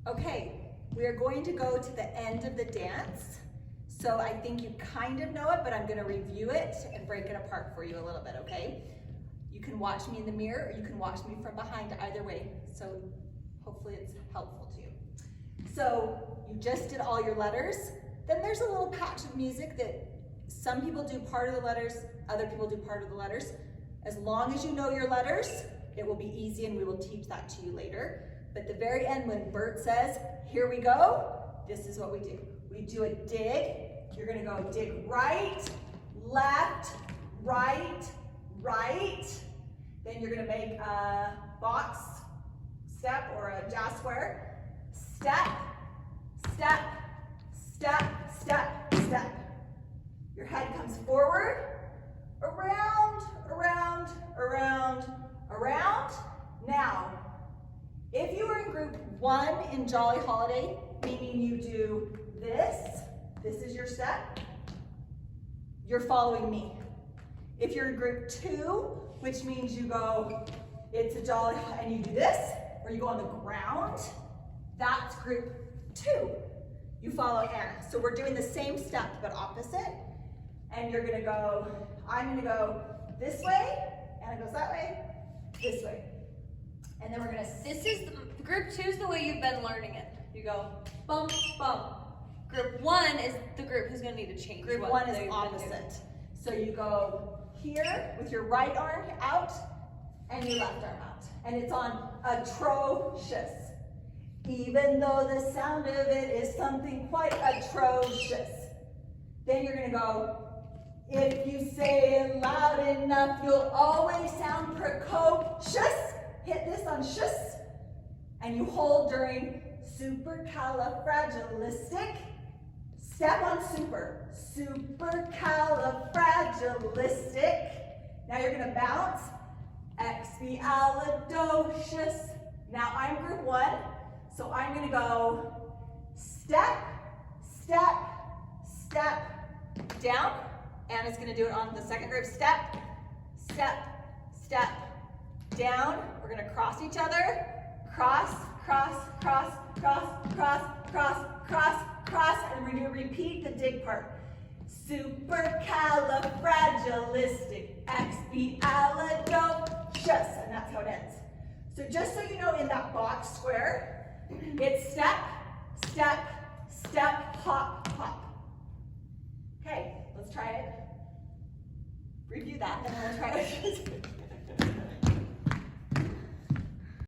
Okay, we are going to go to the end of the dance. So I think you kind of know it, but I'm gonna review it and break it apart for you a little bit, okay? You can watch me in the mirror or you can watch me from behind, either way. So hopefully it's helpful to you. So you just did all your letters. Then there's a little patch of music that some people do part of the letters, other people do part of the letters. As long as you know your letters, it will be easy and we will teach that to you later. But at the very end, when Bert says, here we go, this is what we do. We do a dig. You're gonna go dig right, left, right, right. Then you're gonna make a box step or a jazz square. Step, step, step, step, step. Your head comes forward, around, around, around, around. Now, if you were in group 1 in Jolly Holiday, meaning you do this is your step, you're following me. If you're in group 2, which means you go, it's a Jolly, and you do this, or you go on the ground, that's group 2. You follow Anna. So we're doing the same step, but opposite. And you're gonna go, I'm gonna go this way, Anna goes that way, this way. And then we're gonna, group 2 is the way you've been learning it. You go bump, bump. Group 1 is the group who's gonna need to change. Group 1 is opposite. So you go here with your right arm out and your left arm out. And it's on atrocious. Even though the sound of it is something quite atrocious. Then you're gonna go, if you say it loud enough, you'll always sound precocious. Hit this on shus. And you hold during supercalifragilistic. Step on super. Supercalifragilistic. Now you're gonna bounce. Expialidocious. Now I'm group 1, so I'm gonna go step, step, step, down. Anna's gonna do it on the second group. Step, step, step, down. We're gonna cross each other. Cross, cross, cross, cross, cross, cross, cross, cross, and we're gonna repeat the dig part. Supercalifragilistic, expialidocious, and that's how it ends. So just so you know, in that box square, it's step, step, step, hop, hop. Okay, let's try it. Review that, then we'll try it.